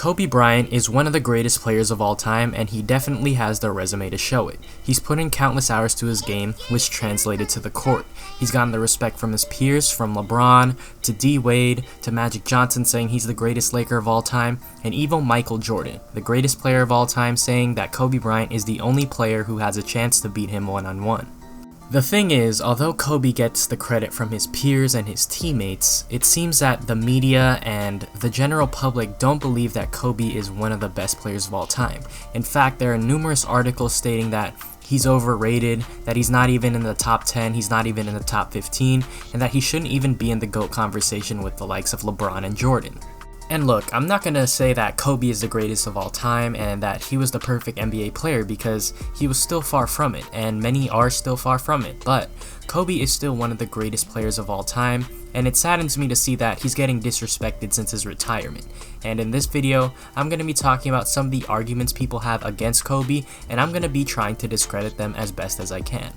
Kobe Bryant is one of the greatest players of all time, and he definitely has the resume to show it. He's put in countless hours to his game, which translated to the court. He's gotten the respect from his peers, from LeBron, to D. Wade, to Magic Johnson saying he's the greatest Laker of all time, and even Michael Jordan, the greatest player of all time, saying that Kobe Bryant is the only player who has a chance to beat him one-on-one. The thing is, although Kobe gets the credit from his peers and his teammates, it seems that the media and the general public don't believe that Kobe is one of the best players of all time. In fact, there are numerous articles stating that he's overrated, that he's not even in the top 10, he's not even in the top 15, and that he shouldn't even be in the GOAT conversation with the likes of LeBron and Jordan. And look, I'm not gonna say that Kobe is the greatest of all time and that he was the perfect NBA player, because he was still far from it, and many are still far from it, but Kobe is still one of the greatest players of all time, and it saddens me to see that he's getting disrespected since his retirement. And in this video, I'm gonna be talking about some of the arguments people have against Kobe, and I'm gonna be trying to discredit them as best as I can.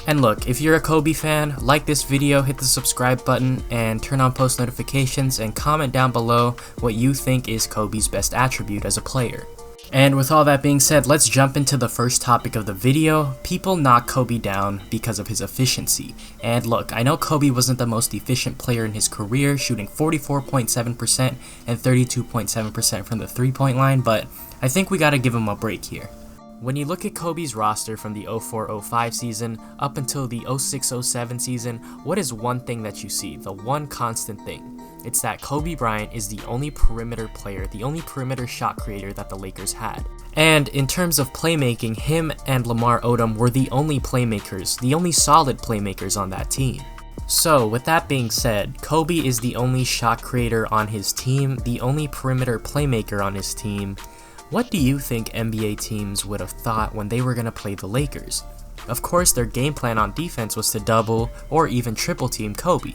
And look, if you're a Kobe fan, like this video, hit the subscribe button, and turn on post notifications, and comment down below what you think is Kobe's best attribute as a player. And with all that being said, let's jump into the first topic of the video. People knock Kobe down because of his efficiency. And look, I know Kobe wasn't the most efficient player in his career, shooting 44.7% and 32.7% from the three-point line, but I think we gotta give him a break here. When you look at Kobe's roster from the 04-05 season up until the 06-07 season, what is one thing that you see, the one constant thing? It's that Kobe Bryant is the only perimeter player, the only perimeter shot creator that the Lakers had. And in terms of playmaking, him and Lamar Odom were the only playmakers, the only solid playmakers on that team. So with that being said, Kobe is the only shot creator on his team, the only perimeter playmaker on his team. What do you think NBA teams would have thought when they were going to play the Lakers? Of course, their game plan on defense was to double or even triple team Kobe.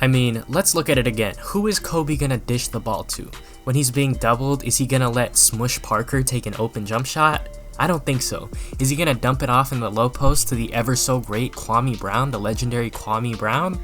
I mean, let's look at it again. Who is Kobe going to dish the ball to? When he's being doubled, is he going to let Smush Parker take an open jump shot? I don't think so. Is he going to dump it off in the low post to the ever so great Kwame Brown, the legendary Kwame Brown?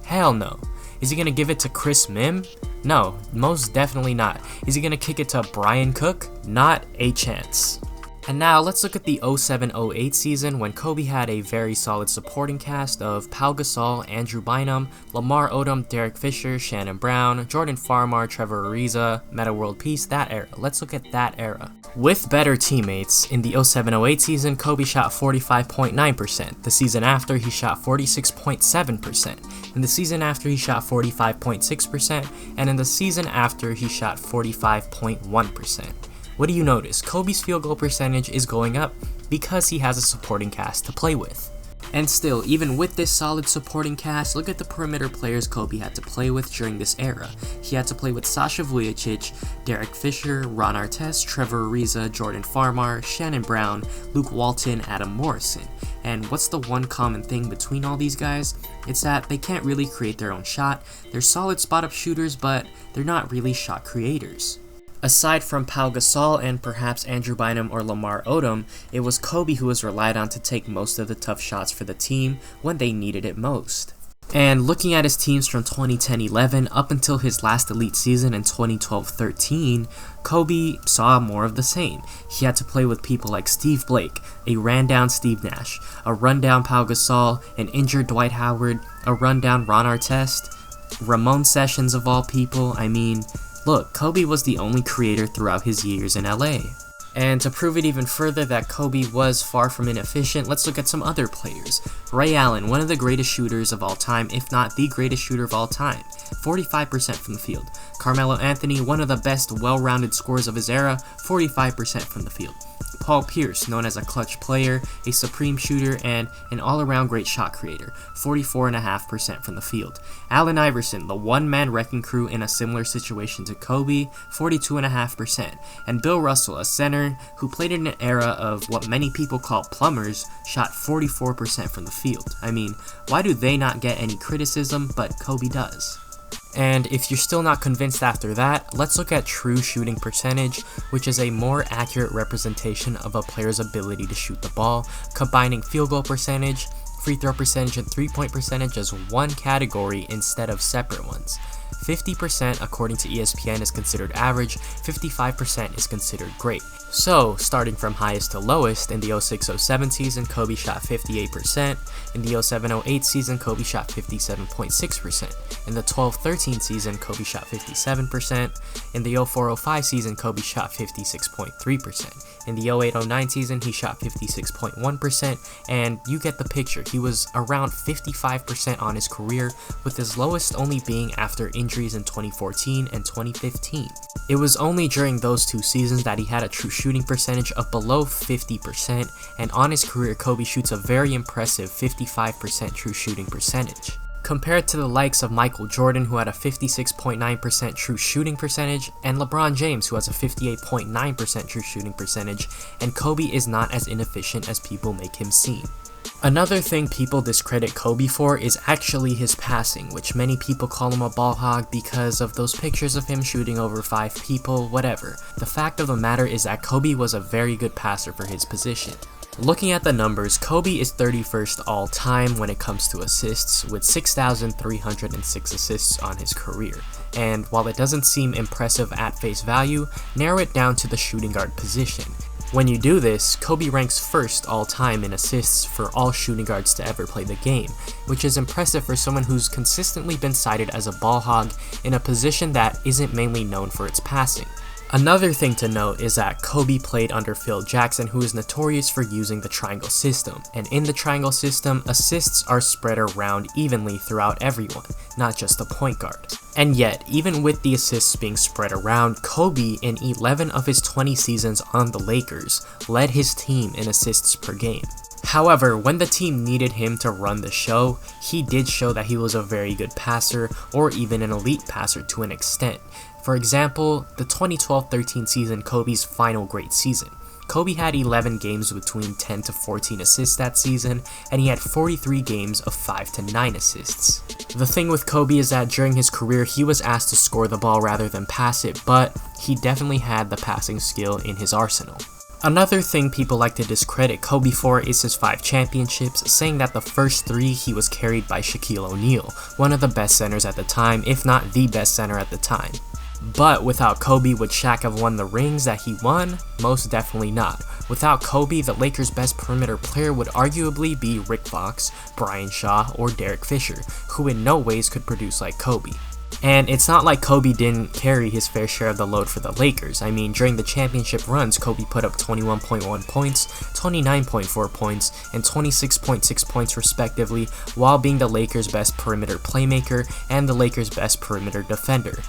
Hell no. Is he going to give it to Chris Mim? No, most definitely not. Is he going to kick it to Brian Cook? Not a chance. And now let's look at the 07-08 season, when Kobe had a very solid supporting cast of Pau Gasol, Andrew Bynum, Lamar Odom, Derek Fisher, Shannon Brown, Jordan Farmar, Trevor Ariza, Metta World Peace, that era. Let's look at that era. With better teammates, in the 07-08 season, Kobe shot 45.9%. The season after, he shot 46.7%. In the season after, he shot 45.6%. And in the season after, he shot 45.1%. What do you notice? Kobe's field goal percentage is going up because he has a supporting cast to play with. And still, even with this solid supporting cast, look at the perimeter players Kobe had to play with during this era. He had to play with Sasha Vujacic, Derek Fisher, Ron Artest, Trevor Ariza, Jordan Farmar, Shannon Brown, Luke Walton, Adam Morrison. And what's the one common thing between all these guys? It's that they can't really create their own shot. They're solid spot-up shooters, but they're not really shot creators. Aside from Pau Gasol and perhaps Andrew Bynum or Lamar Odom, it was Kobe who was relied on to take most of the tough shots for the team when they needed it most. And looking at his teams from 2010-11 up until his last elite season in 2012-13, Kobe saw more of the same. He had to play with people like Steve Blake, a ran-down Steve Nash, a run-down Pau Gasol, an injured Dwight Howard, a run-down Ron Artest, Ramon Sessions of all people. I mean, look, Kobe was the only creator throughout his years in LA. And to prove it even further that Kobe was far from inefficient, let's look at some other players. Ray Allen, one of the greatest shooters of all time, if not the greatest shooter of all time, 45% from the field. Carmelo Anthony, one of the best well-rounded scorers of his era, 45% from the field. Paul Pierce, known as a clutch player, a supreme shooter, and an all-around great shot creator, 44.5% from the field. Allen Iverson, the one-man wrecking crew in a similar situation to Kobe, 42.5%. And Bill Russell, a center who played in an era of what many people call plumbers, shot 44% from the field. I mean, why do they not get any criticism, but Kobe does? And if you're still not convinced after that, let's look at true shooting percentage, which is a more accurate representation of a player's ability to shoot the ball, combining field goal percentage, free throw percentage, and 3-point percentage as one category instead of separate ones. 50% according to ESPN is considered average, 55% is considered great. So, starting from highest to lowest, in the 06-07 season, Kobe shot 58%, in the 07-08 season, Kobe shot 57.6%, in the 12-13 season, Kobe shot 57%, in the 04-05 season, Kobe shot 56.3%, in the 08-09 season, he shot 56.1%, and you get the picture, he was around 55% on his career, with his lowest only being after injuries in 2014 and 2015. It was only during those two seasons that he had a true shooting percentage of below 50%, and on his career, Kobe shoots a very impressive 55% true shooting percentage. Compared to the likes of Michael Jordan, who had a 56.9% true shooting percentage, and LeBron James, who has a 58.9% true shooting percentage, and Kobe is not as inefficient as people make him seem. Another thing people discredit Kobe for is actually his passing, which many people call him a ball hog because of those pictures of him shooting over 5 people, whatever. The fact of the matter is that Kobe was a very good passer for his position. Looking at the numbers, Kobe is 31st all time when it comes to assists, with 6,306 assists on his career. And while it doesn't seem impressive at face value, narrow it down to the shooting guard position. When you do this, Kobe ranks first all time in assists for all shooting guards to ever play the game, which is impressive for someone who's consistently been cited as a ball hog in a position that isn't mainly known for its passing. Another thing to note is that Kobe played under Phil Jackson, who is notorious for using the triangle system, and in the triangle system, assists are spread around evenly throughout everyone, not just the point guard. And yet, even with the assists being spread around, Kobe, in 11 of his 20 seasons on the Lakers, led his team in assists per game. However, when the team needed him to run the show, he did show that he was a very good passer, or even an elite passer to an extent. For example, the 2012-13 season, Kobe's final great season. Kobe had 11 games between 10 to 14 assists that season, and he had 43 games of 5 to 9 assists. The thing with Kobe is that during his career, he was asked to score the ball rather than pass it, but he definitely had the passing skill in his arsenal. Another thing people like to discredit Kobe for is his 5 championships, saying that the first 3 he was carried by Shaquille O'Neal, one of the best centers at the time, if not the best center at the time. But without Kobe, would Shaq have won the rings that he won? Most definitely not. Without Kobe, the Lakers' best perimeter player would arguably be Rick Fox, Brian Shaw, or Derek Fisher, who in no ways could produce like Kobe. And it's not like Kobe didn't carry his fair share of the load for the Lakers. I mean, during the championship runs, Kobe put up 21.1 points, 29.4 points, and 26.6 points respectively, while being the Lakers' best perimeter playmaker and the Lakers' best perimeter defender.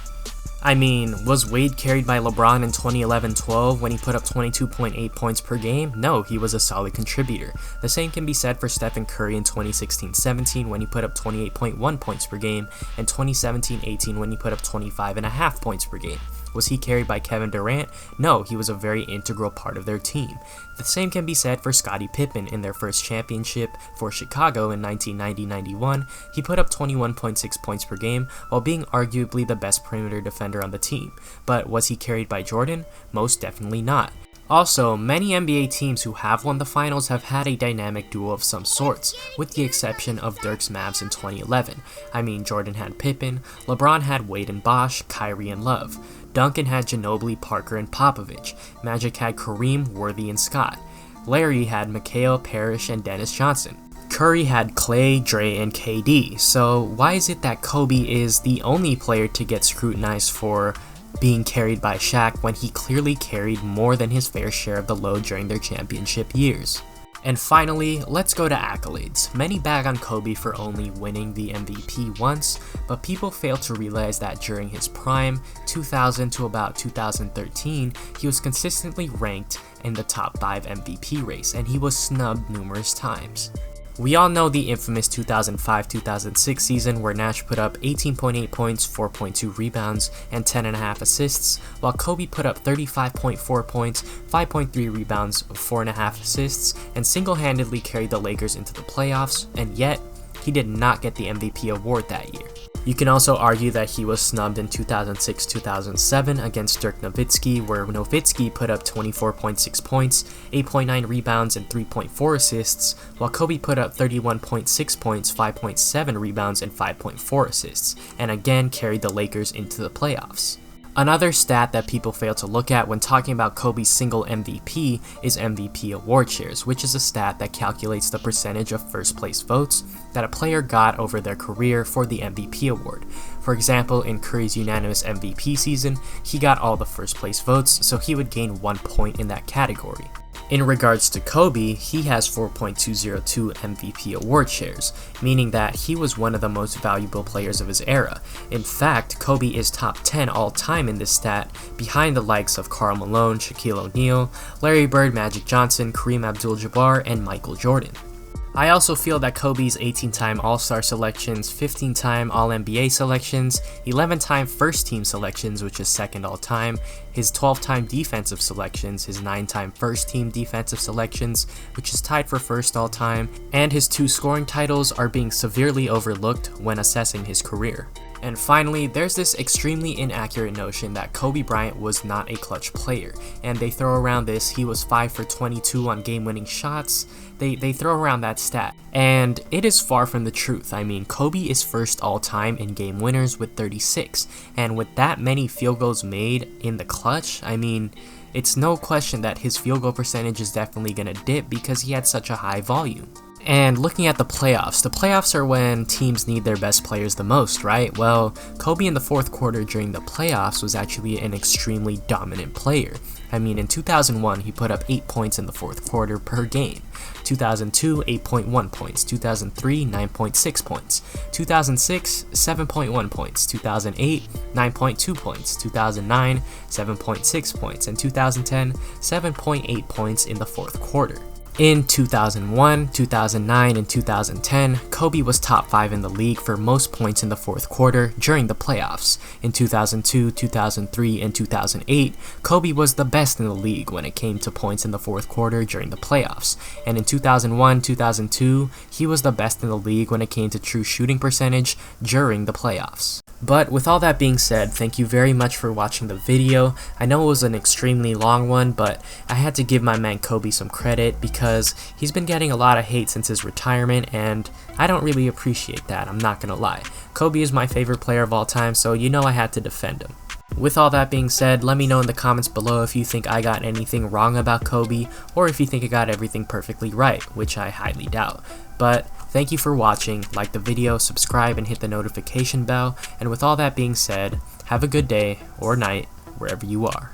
I mean, was Wade carried by LeBron in 2011-12 when he put up 22.8 points per game? No, he was a solid contributor. The same can be said for Stephen Curry in 2016-17 when he put up 28.1 points per game, and 2017-18 when he put up 25.5 points per game. Was he carried by Kevin Durant? No, he was a very integral part of their team. The same can be said for Scottie Pippen in their first championship for Chicago in 1990-91. He put up 21.6 points per game while being arguably the best perimeter defender on the team. But was he carried by Jordan? Most definitely not. Also, many NBA teams who have won the finals have had a dynamic duo of some sorts, with the exception of Dirk's Mavs in 2011. I mean, Jordan had Pippen, LeBron had Wade and Bosh, Kyrie and Love. Duncan had Ginobili, Parker, and Popovich. Magic had Kareem, Worthy, and Scott. Larry had McHale, Parrish, and Dennis Johnson. Curry had Clay, Dre, and KD. So why is it that Kobe is the only player to get scrutinized for being carried by Shaq when he clearly carried more than his fair share of the load during their championship years? And finally, let's go to accolades. Many bag on Kobe for only winning the MVP once, but people fail to realize that during his prime, 2000 to about 2013, he was consistently ranked in the top 5 MVP race, and he was snubbed numerous times. We all know the infamous 2005-2006 season where Nash put up 18.8 points, 4.2 rebounds, and 10.5 assists, while Kobe put up 35.4 points, 5.3 rebounds, 4.5 assists, and single-handedly carried the Lakers into the playoffs, and yet, he did not get the MVP award that year. You can also argue that he was snubbed in 2006-2007 against Dirk Nowitzki, where Nowitzki put up 24.6 points, 8.9 rebounds, and 3.4 assists, while Kobe put up 31.6 points, 5.7 rebounds, and 5.4 assists, and again carried the Lakers into the playoffs. Another stat that people fail to look at when talking about Kobe's single MVP is MVP award shares, which is a stat that calculates the percentage of first place votes that a player got over their career for the MVP award. For example, in Curry's unanimous MVP season, he got all the first place votes, so he would gain 1 point in that category. In regards to Kobe, he has 4.202 MVP award shares, meaning that he was one of the most valuable players of his era. In fact, Kobe is top 10 all time in this stat, behind the likes of Karl Malone, Shaquille O'Neal, Larry Bird, Magic Johnson, Kareem Abdul-Jabbar, and Michael Jordan. I also feel that Kobe's 18-time All-Star selections, 15-time All-NBA selections, 11-time first-team selections, which is second all-time, his 12-time defensive selections, his 9-time first-team defensive selections, which is tied for first all-time, and his 2 scoring titles are being severely overlooked when assessing his career. And finally, there's this extremely inaccurate notion that Kobe Bryant was not a clutch player, and they throw around this, he was 5 for 22 on game-winning shots. They throw around that stat, and it is far from the truth. I mean, Kobe is first all-time in game winners with 36, and with that many field goals made in the clutch, I mean, it's no question that his field goal percentage is definitely gonna dip because he had such a high volume. And looking at the playoffs are when teams need their best players the most, right? Well, Kobe in the fourth quarter during the playoffs was actually an extremely dominant player. I mean, in 2001, he put up 8 points in the fourth quarter per game. 2002, 8.1 points. 2003, 9.6 points. 2006, 7.1 points. 2008, 9.2 points. 2009, 7.6 points. And 2010, 7.8 points in the fourth quarter. In 2001, 2009, and 2010, Kobe was top 5 in the league for most points in the fourth quarter during the playoffs. In 2002, 2003, and 2008, Kobe was the best in the league when it came to points in the fourth quarter during the playoffs. And in 2001, 2002, he was the best in the league when it came to true shooting percentage during the playoffs. But with all that being said, thank you very much for watching the video. I know it was an extremely long one, but I had to give my man Kobe some credit because he's been getting a lot of hate since his retirement, and I don't really appreciate that, I'm not gonna lie. Kobe is my favorite player of all time, so you know I had to defend him. With all that being said, let me know in the comments below if you think I got anything wrong about Kobe, or if you think I got everything perfectly right, which I highly doubt. But thank you for watching, like the video, subscribe, and hit the notification bell, and with all that being said, have a good day, or night, wherever you are.